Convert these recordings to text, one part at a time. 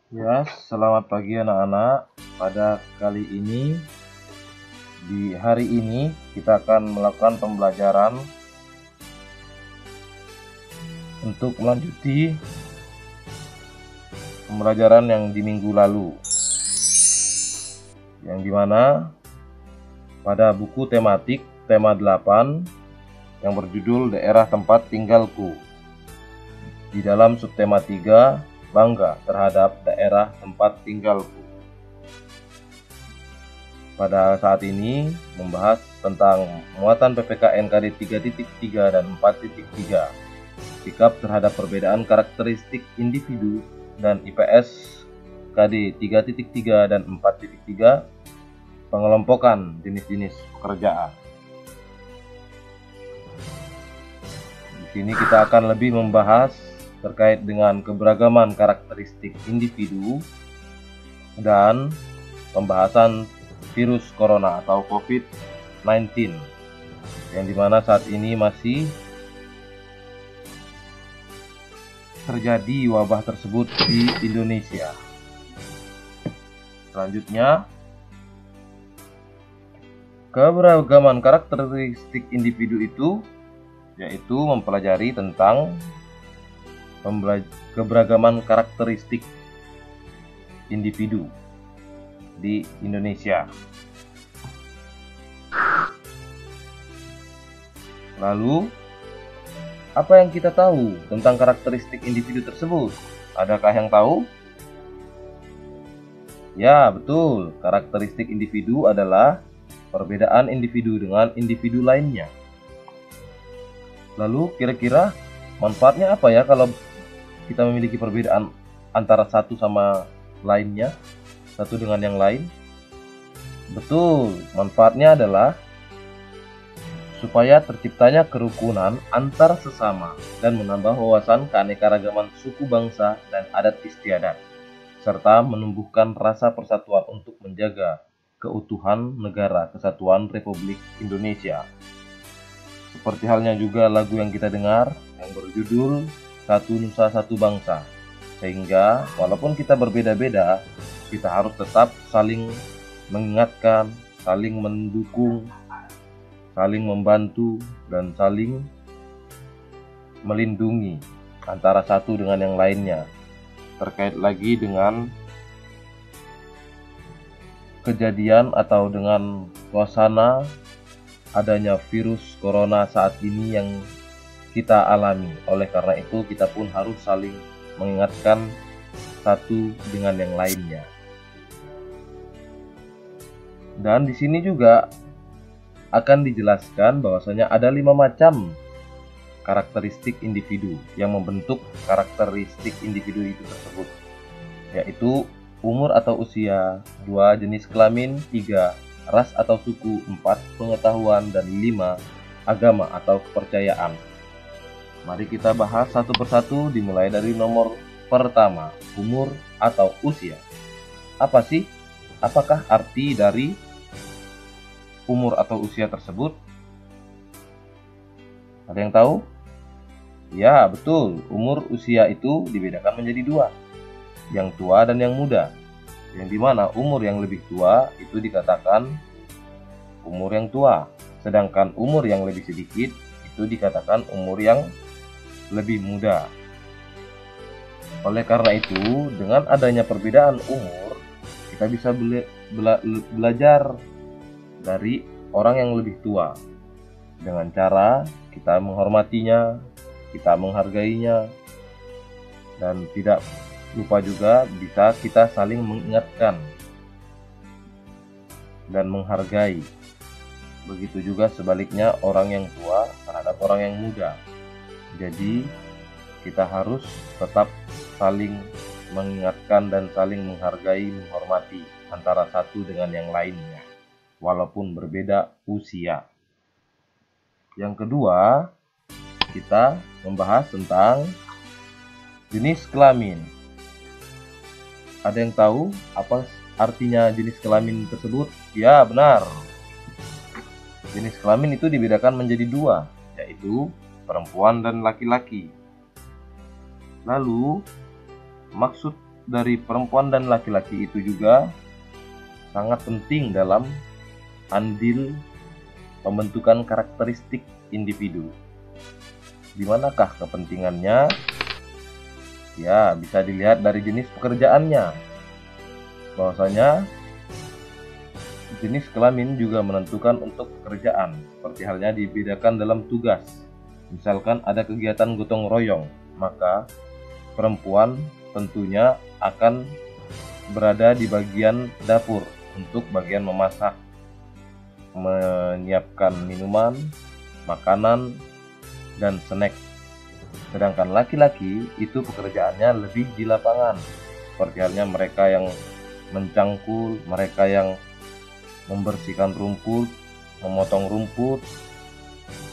Ya, selamat pagi anak-anak. Pada kali ini, di hari ini, kita akan melakukan pembelajaran untuk melanjuti pembelajaran yang di minggu lalu, yang dimana pada buku tematik tema 8 yang berjudul Daerah Tempat Tinggalku, di dalam subtema 3, bangga terhadap daerah tempat tinggalku. Pada saat ini membahas tentang muatan PPKN KD 3.3 dan 4.3, sikap terhadap perbedaan karakteristik individu, dan IPS KD 3.3 dan 4.3, pengelompokan jenis-jenis pekerjaan. Di sini kita akan lebih membahas terkait dengan keberagaman karakteristik individu dan pembahasan virus corona atau COVID-19, yang dimana saat ini masih terjadi wabah tersebut di Indonesia. Selanjutnya, keberagaman karakteristik individu itu yaitu mempelajari tentang keberagaman karakteristik individu di Indonesia. Lalu, apa yang kita tahu tentang karakteristik individu tersebut? Adakah yang tahu? Ya, betul. Karakteristik individu adalah perbedaan individu dengan individu lainnya. Lalu, kira-kira manfaatnya apa ya kalau kita memiliki perbedaan antara satu sama lainnya, satu dengan yang lain? Betul, manfaatnya adalah supaya terciptanya kerukunan antar sesama dan menambah wawasan keanekaragaman suku bangsa dan adat istiadat, serta menumbuhkan rasa persatuan untuk menjaga keutuhan Negara Kesatuan Republik Indonesia. Seperti halnya juga lagu yang kita dengar yang berjudul Satu Nusa Satu Bangsa. Sehingga walaupun kita berbeda-beda, kita harus tetap saling mengingatkan, saling mendukung, saling membantu, dan saling melindungi antara satu dengan yang lainnya. Terkait lagi dengan kejadian atau dengan suasana adanya virus corona saat ini yang kita alami. Oleh karena itu, kita pun harus saling mengingatkan satu dengan yang lainnya. Dan di sini juga akan dijelaskan bahwasanya ada 5 macam karakteristik individu yang membentuk karakteristik individu itu tersebut, yaitu umur atau usia, 2 jenis kelamin, 3 ras atau suku, 4 pengetahuan, dan 5 agama atau kepercayaan. Mari kita bahas satu persatu, dimulai dari nomor pertama, umur atau usia. Apa sih? Apakah arti dari umur atau usia tersebut? Ada yang tahu? Ya, betul. Umur usia itu dibedakan menjadi 2, yang tua dan yang muda. Yang dimana umur yang lebih tua itu dikatakan umur yang tua, sedangkan umur yang lebih sedikit itu dikatakan umur yang lebih muda. Oleh karena itu, dengan adanya perbedaan umur, kita bisa belajar dari orang yang lebih tua dengan cara kita menghormatinya, kita menghargainya, dan tidak lupa juga bisa kita saling mengingatkan dan menghargai. Begitu juga sebaliknya orang yang tua terhadap orang yang muda. Jadi kita harus tetap saling mengingatkan dan saling menghargai, menghormati antara satu dengan yang lainnya, walaupun berbeda usia. Yang kedua, kita membahas tentang jenis kelamin. Ada yang tahu apa artinya jenis kelamin tersebut? Ya, benar. Jenis kelamin itu dibedakan menjadi 2, yaitu perempuan dan laki-laki. Lalu, maksud dari perempuan dan laki-laki itu juga sangat penting dalam andil pembentukan karakteristik individu. Di manakah kepentingannya? Ya, bisa dilihat dari jenis pekerjaannya. Bahwasanya jenis kelamin juga menentukan untuk pekerjaan, seperti halnya dibedakan dalam tugas. Misalkan ada kegiatan gotong royong, maka perempuan tentunya akan berada di bagian dapur untuk bagian memasak, menyiapkan minuman, makanan, dan snack. Sedangkan laki-laki itu pekerjaannya lebih di lapangan, seperti halnya mereka yang mencangkul, mereka yang membersihkan rumput, memotong rumput,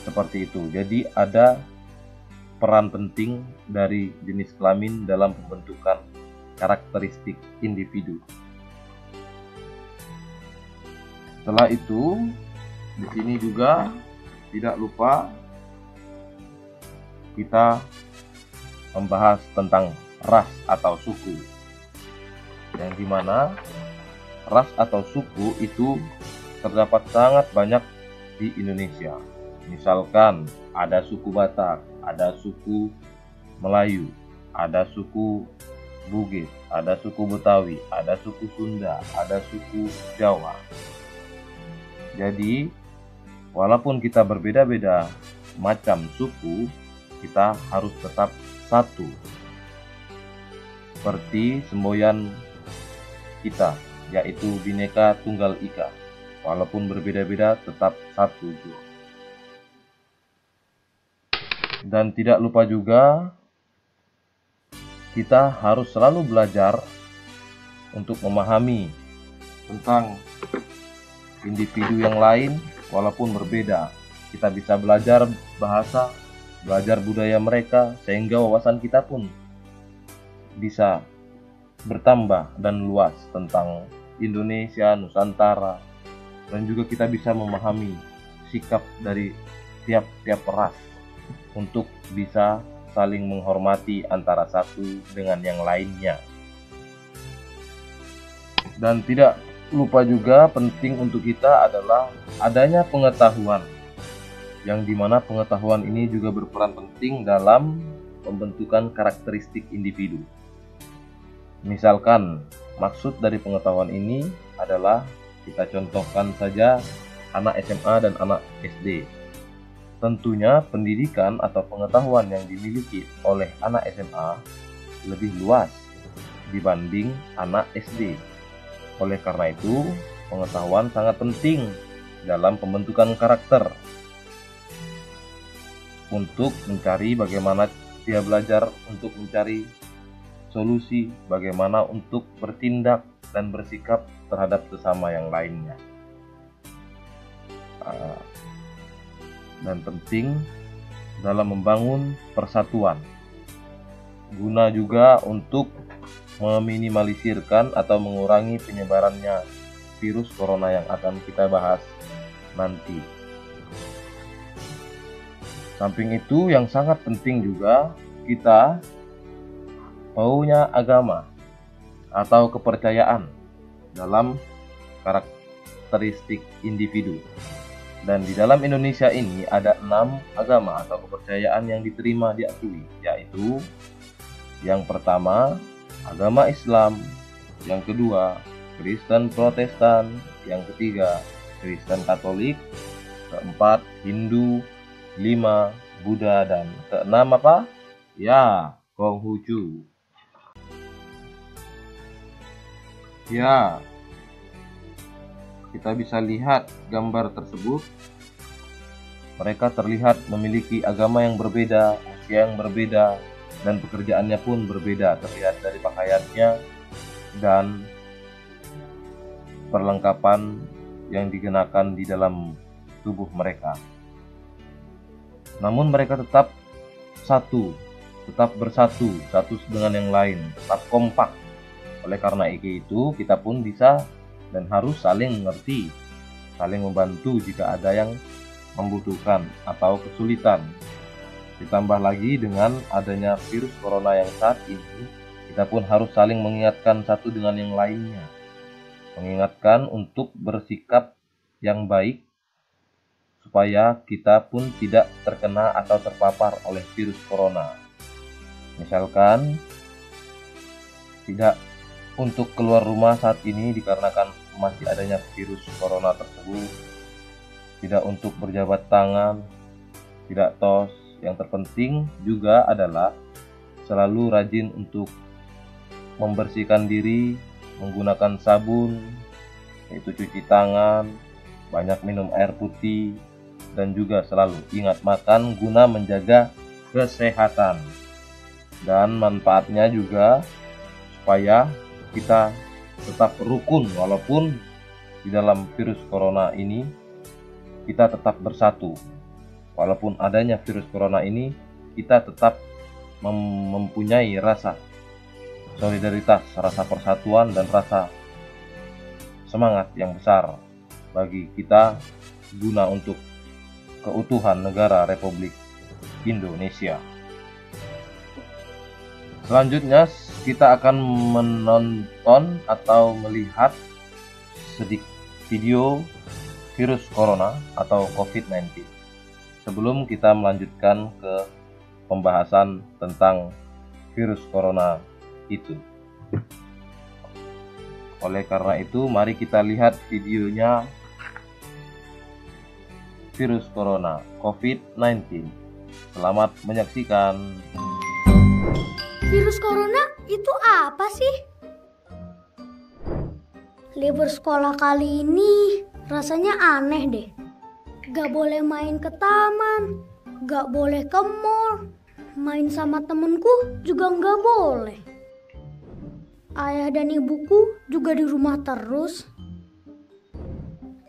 seperti itu. Jadi ada peran penting dari jenis kelamin dalam pembentukan karakteristik individu. Setelah itu, di sini juga tidak lupa kita membahas tentang ras atau suku, yang dimana ras atau suku itu terdapat sangat banyak di Indonesia. Misalkan ada suku Batak, ada suku Melayu, ada suku Bugis, ada suku Betawi, ada suku Sunda, ada suku Jawa. Jadi walaupun kita berbeda-beda macam suku, kita harus tetap satu, seperti semboyan kita, yaitu Bhinneka Tunggal Ika. Walaupun berbeda-beda tetap satu. Dan tidak lupa juga kita harus selalu belajar untuk memahami tentang individu yang lain walaupun berbeda. Kita bisa belajar bahasa, belajar budaya mereka, sehingga wawasan kita pun bisa bertambah dan luas tentang Indonesia, Nusantara, dan juga kita bisa memahami sikap dari tiap-tiap ras untuk bisa saling menghormati antara satu dengan yang lainnya. Dan tidak lupa juga penting untuk kita adalah adanya pengetahuan, yang dimana pengetahuan ini juga berperan penting dalam pembentukan karakteristik individu. Misalkan maksud dari pengetahuan ini adalah, kita contohkan saja anak SMA dan anak SD. Tentunya pendidikan atau pengetahuan yang dimiliki oleh anak SMA lebih luas dibanding anak SD. Oleh karena itu, pengetahuan sangat penting dalam pembentukan karakter, untuk mencari bagaimana dia belajar untuk mencari solusi, bagaimana untuk bertindak dan bersikap terhadap sesama yang lainnya. Dan penting dalam membangun persatuan, guna juga untuk meminimalisirkan atau mengurangi penyebarannya virus corona yang akan kita bahas nanti. Samping itu, yang sangat penting juga kita punya agama atau kepercayaan dalam karakteristik individu. Dan di dalam Indonesia ini ada 6 agama atau kepercayaan yang diterima diakui, yaitu yang pertama agama Islam, yang kedua Kristen Protestan, yang ketiga Kristen Katolik, keempat Hindu, 5 Buddha, dan keenam apa? Ya, Konghucu. Ya, kita bisa lihat gambar tersebut. Mereka terlihat memiliki agama yang berbeda, usia yang berbeda, dan pekerjaannya pun berbeda, terlihat dari pakaiannya dan perlengkapan yang dikenakan di dalam tubuh mereka. Namun mereka tetap bersatu, satu dengan yang lain, tetap kompak. Oleh karena itu, kita pun bisa dan harus saling mengerti, saling membantu jika ada yang membutuhkan atau kesulitan. Ditambah lagi dengan adanya virus corona yang saat ini kita pun harus saling mengingatkan satu dengan yang lainnya. Mengingatkan untuk bersikap yang baik supaya kita pun tidak terkena atau terpapar oleh virus corona. Misalkan tidak untuk keluar rumah saat ini dikarenakan masih adanya virus corona tersebut. Tidak untuk berjabat tangan, tidak tos. Yang terpenting juga adalah selalu rajin untuk membersihkan diri menggunakan sabun, yaitu cuci tangan, banyak minum air putih, dan juga selalu ingat makan guna menjaga kesehatan. Dan manfaatnya juga supaya kita tetap rukun walaupun di dalam virus corona ini kita tetap bersatu. Walaupun adanya virus corona ini, kita tetap mempunyai rasa solidaritas, rasa persatuan, dan rasa semangat yang besar bagi kita guna untuk keutuhan negara Republik Indonesia. Selanjutnya kita akan menonton atau melihat sedikit video virus corona atau COVID-19 sebelum kita melanjutkan ke pembahasan tentang virus corona itu. Oleh karena itu, mari kita lihat videonya virus corona COVID-19. Selamat menyaksikan. Virus corona itu apa sih? Libur sekolah kali ini rasanya aneh deh. Gak boleh main ke taman, gak boleh ke mall, main sama temenku juga gak boleh. Ayah dan ibuku juga di rumah terus.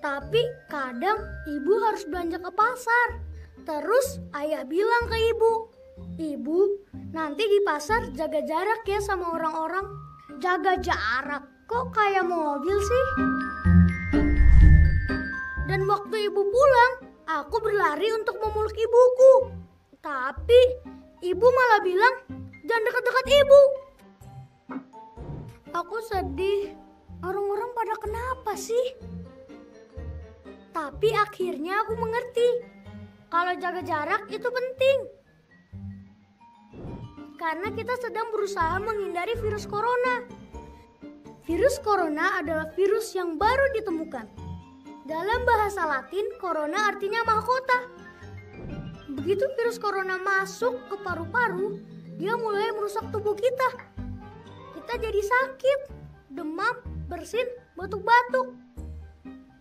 Tapi kadang ibu harus belanja ke pasar. Terus ayah bilang ke ibu, "Ibu, nanti di pasar jaga jarak ya sama orang-orang." Jaga jarak? Kok kayak mobil sih? Dan waktu ibu pulang, aku berlari untuk memeluk ibuku. Tapi ibu malah bilang, "Jangan dekat-dekat ibu." Aku sedih, orang-orang pada kenapa sih? Tapi akhirnya aku mengerti, kalau jaga jarak itu penting. Karena kita sedang berusaha menghindari virus corona. Virus corona adalah virus yang baru ditemukan. Dalam bahasa Latin, corona artinya mahkota. Begitu virus corona masuk ke paru-paru, dia mulai merusak tubuh kita. Kita jadi sakit, demam, bersin, batuk-batuk.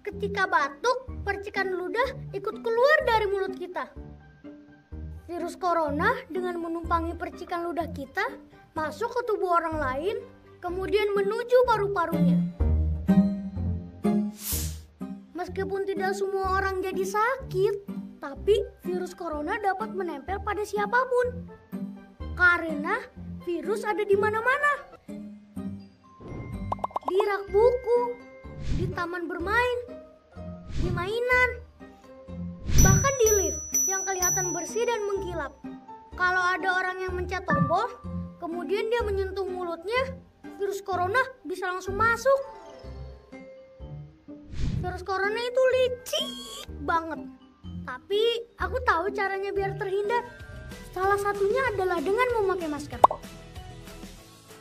Ketika batuk, percikan ludah ikut keluar dari mulut kita. Virus corona dengan menumpangi percikan ludah kita masuk ke tubuh orang lain, kemudian menuju paru-parunya. Meskipun tidak semua orang jadi sakit, tapi virus corona dapat menempel pada siapapun. Karena virus ada di mana-mana. Di rak buku, di taman bermain, di mainan, bahkan di lift yang kelihatan bersih dan mengkilap. Kalau ada orang yang mencet tombol, kemudian dia menyentuh mulutnya, virus corona bisa langsung masuk. Virus corona itu licik banget. Tapi aku tahu caranya biar terhindar. Salah satunya adalah dengan memakai masker.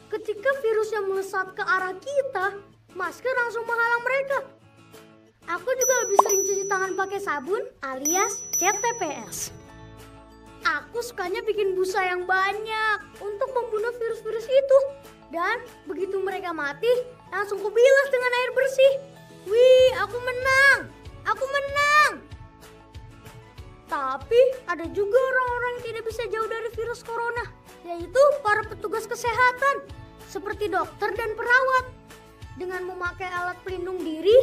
Ketika virusnya melesat ke arah kita, masker langsung menghalang mereka. Aku juga lebih sering cuci tangan pakai sabun alias cat TPS. Aku sukanya bikin busa yang banyak untuk membunuh virus-virus itu. Dan begitu mereka mati, langsung kubilas dengan air bersih. Wih, aku menang! Aku menang! Tapi ada juga orang-orang yang tidak bisa jauh dari virus corona, yaitu para petugas kesehatan, seperti dokter dan perawat. Dengan memakai alat pelindung diri,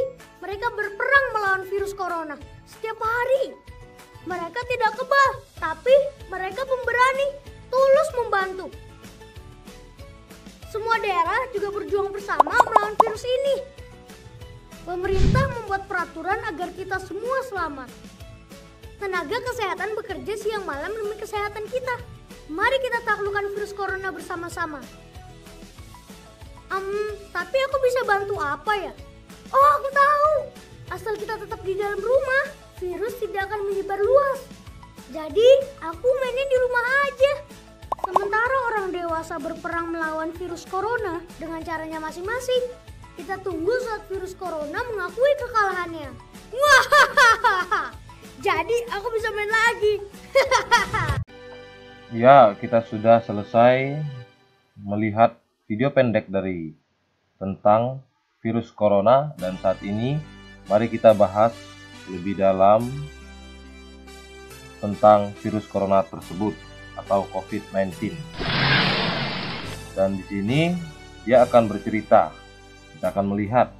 mereka berperang melawan virus corona setiap hari. Mereka tidak kebal, tapi mereka pemberani, tulus membantu. Semua daerah juga berjuang bersama melawan virus ini. Pemerintah membuat peraturan agar kita semua selamat. Tenaga kesehatan bekerja siang malam demi kesehatan kita. Mari kita taklukkan virus corona bersama-sama. Tapi aku bisa bantu apa ya? Oh, aku tahu. Asal kita tetap di dalam rumah, virus tidak akan menyebar luas. Jadi, aku mainnya di rumah aja. Sementara orang dewasa berperang melawan virus corona dengan caranya masing-masing. Kita tunggu saat virus corona mengakui kekalahannya. Wah, jadi aku bisa main lagi. Ya, kita sudah selesai melihat video pendek dari tentang virus corona, dan saat ini mari kita bahas lebih dalam tentang virus corona tersebut atau COVID-19. Dan di sini dia akan bercerita. Kita akan melihat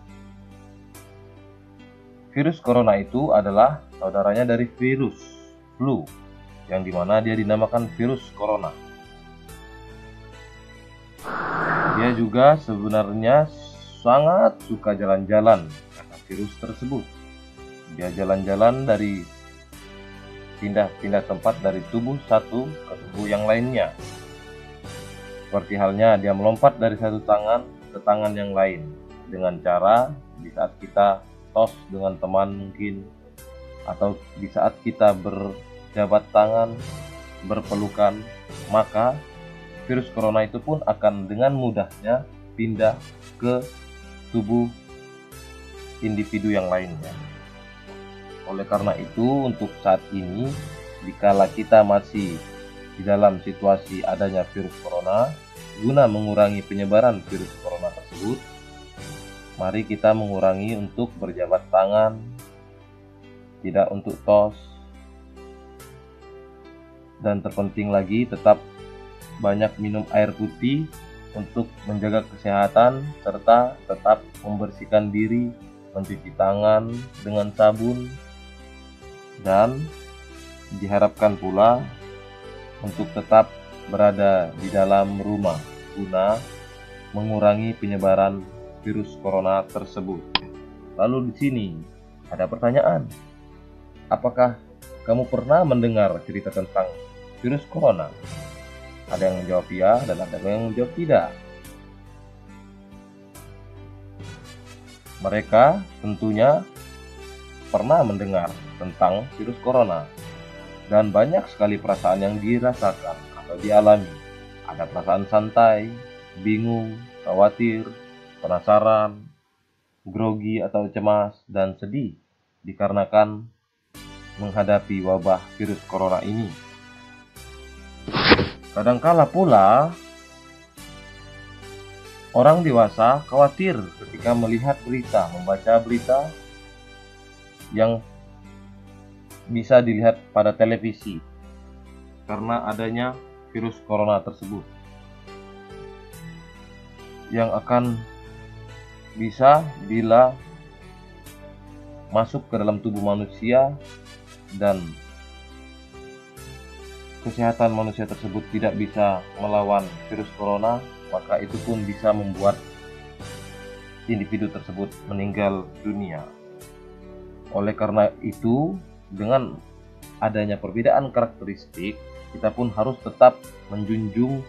virus corona itu adalah saudaranya dari virus flu, yang dimana dia dinamakan virus corona. Dia juga sebenarnya sangat suka jalan-jalan karena virus tersebut. Dia jalan-jalan dari pindah-pindah tempat dari tubuh satu ke tubuh yang lainnya. Seperti halnya dia melompat dari satu tangan ke tangan yang lain dengan cara di saat kita tos dengan teman mungkin, atau di saat kita berjabat tangan, berpelukan, maka virus corona itu pun akan dengan mudahnya pindah ke tubuh individu yang lainnya. Oleh karena itu, untuk saat ini, dikala kita masih di dalam situasi adanya virus corona, guna mengurangi penyebaran virus corona tersebut, mari kita mengurangi untuk berjabat tangan, tidak untuk tos, dan terpenting lagi tetap banyak minum air putih untuk menjaga kesehatan, serta tetap membersihkan diri, mencuci tangan dengan sabun, dan diharapkan pula untuk tetap berada di dalam rumah guna mengurangi penyebaran virus corona tersebut. Lalu di sini ada pertanyaan, apakah kamu pernah mendengar cerita tentang virus corona? Ada yang menjawab ya dan ada yang menjawab tidak. Mereka tentunya pernah mendengar tentang virus corona, dan banyak sekali perasaan yang dirasakan atau dialami. Ada perasaan santai, bingung, khawatir, penasaran, grogi atau cemas, dan sedih dikarenakan menghadapi wabah virus corona ini. Kadangkala pula orang dewasa khawatir ketika melihat berita, membaca berita yang bisa dilihat pada televisi karena adanya virus corona tersebut, yang akan bisa bila masuk ke dalam tubuh manusia dan kesehatan manusia tersebut tidak bisa melawan virus corona, maka itu pun bisa membuat individu tersebut meninggal dunia. Oleh karena itu, dengan adanya perbedaan karakteristik, kita pun harus tetap menjunjung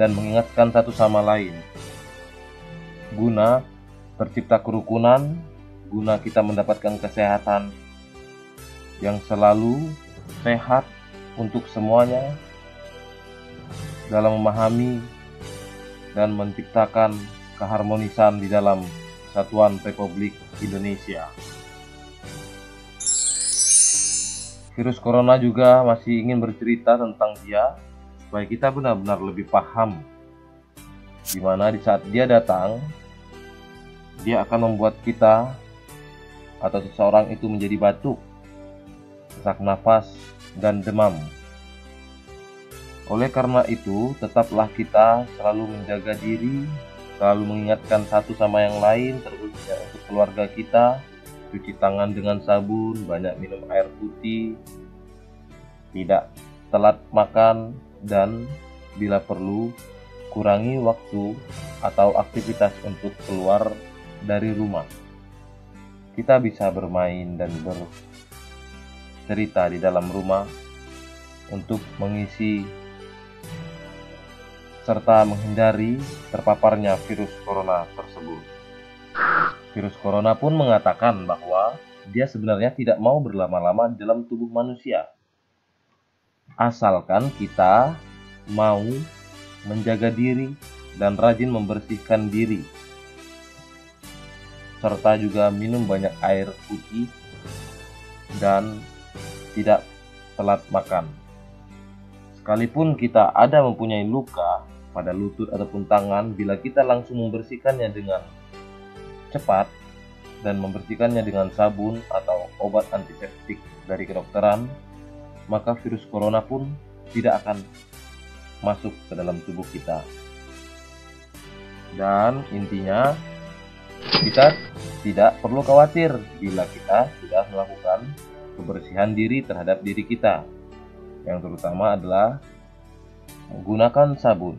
dan mengingatkan satu sama lain guna tercipta kerukunan, guna kita mendapatkan kesehatan yang selalu sehat untuk semuanya, dalam memahami dan menciptakan keharmonisan di dalam Kesatuan Republik Indonesia. Virus corona juga masih ingin bercerita tentang dia supaya kita benar-benar lebih paham, di mana di saat dia datang, dia akan membuat kita atau seseorang itu menjadi batuk, sesak nafas, dan demam. Oleh karena itu, tetaplah kita selalu menjaga diri, selalu mengingatkan satu sama yang lain, terkhususnya untuk keluarga kita, cuci tangan dengan sabun, banyak minum air putih, tidak telat makan, dan bila perlu, kurangi waktu atau aktivitas untuk keluar dari rumah. Kita bisa bermain dan cerita di dalam rumah untuk mengisi serta menghindari terpaparnya virus corona tersebut. Virus corona pun mengatakan bahwa dia sebenarnya tidak mau berlama-lama dalam tubuh manusia, asalkan kita mau menjaga diri dan rajin membersihkan diri, serta juga minum banyak air putih dan tidak telat makan. Sekalipun kita ada mempunyai luka pada lutut ataupun tangan, bila kita langsung membersihkannya dengan cepat dan membersihkannya dengan sabun atau obat antiseptik dari kedokteran, maka virus corona pun tidak akan masuk ke dalam tubuh kita. Dan intinya, kita tidak perlu khawatir bila kita sudah melakukan kebersihan diri terhadap diri kita, yang terutama adalah menggunakan sabun,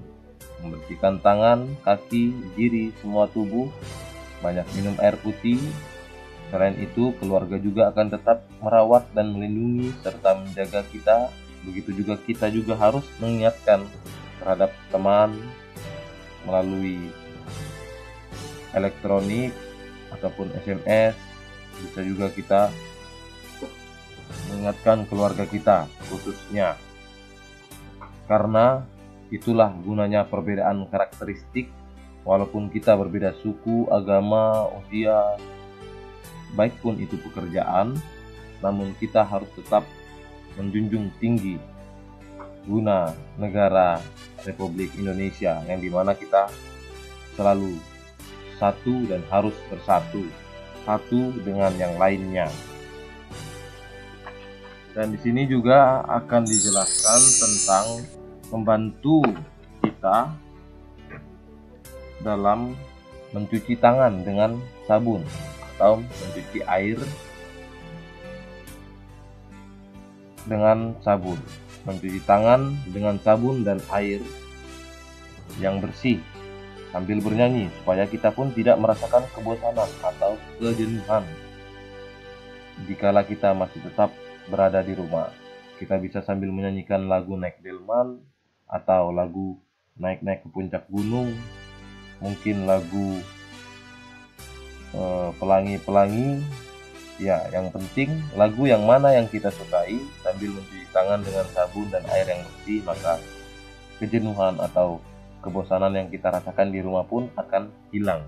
membersihkan tangan, kaki, diri, semua tubuh, banyak minum air putih. Selain itu, keluarga juga akan tetap merawat dan melindungi serta menjaga kita. Begitu juga kita juga harus mengingatkan terhadap teman melalui elektronik ataupun SMS. Bisa juga kita mengingatkan keluarga kita khususnya, karena itulah gunanya perbedaan karakteristik. Walaupun kita berbeda suku, agama, usia, baik pun itu pekerjaan, namun kita harus tetap menjunjung tinggi guna negara Republik Indonesia, yang dimana kita selalu satu dan harus bersatu, satu dengan yang lainnya. Dan di sini juga akan dijelaskan tentang membantu kita dalam mencuci tangan dengan sabun atau mencuci air dengan sabun. Mencuci tangan dengan sabun dan air yang bersih sambil bernyanyi, supaya kita pun tidak merasakan kebosanan atau kejenuhan. Jikalau kita masih tetap berada di rumah, kita bisa sambil menyanyikan lagu Naik Delman atau lagu Naik-naik ke puncak gunung, mungkin lagu Pelangi-pelangi. Ya, yang penting lagu yang mana yang kita sukai sambil mencuci tangan dengan sabun dan air yang bersih, maka kejenuhan atau kebosanan yang kita rasakan di rumah pun akan hilang.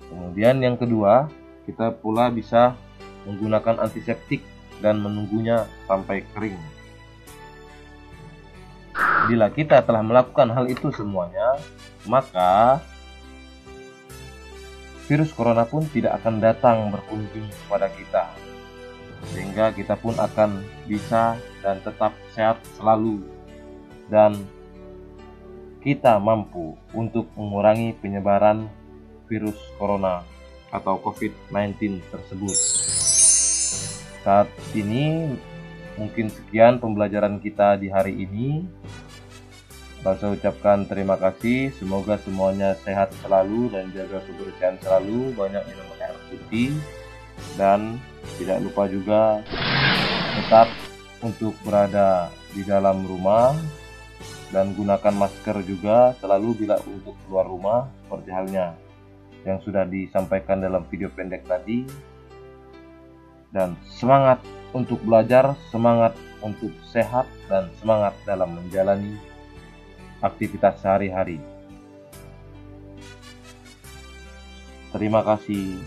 Kemudian yang kedua, kita pula bisa menggunakan antiseptik dan menunggunya sampai kering. Bila kita telah melakukan hal itu semuanya, maka virus corona pun tidak akan datang berkunjung kepada kita, sehingga kita pun akan bisa dan tetap sehat selalu, dan kita mampu untuk mengurangi penyebaran virus corona atau COVID-19 tersebut. Saat ini mungkin sekian pembelajaran kita di hari ini. Saya ucapkan terima kasih, semoga semuanya sehat selalu dan jaga kebersihan selalu, banyak minum air putih, dan tidak lupa juga tetap untuk berada di dalam rumah dan gunakan masker juga selalu bila untuk keluar rumah, seperti halnya yang sudah disampaikan dalam video pendek tadi. Dan semangat untuk belajar, semangat untuk sehat, dan semangat dalam menjalani aktivitas sehari-hari. Terima kasih.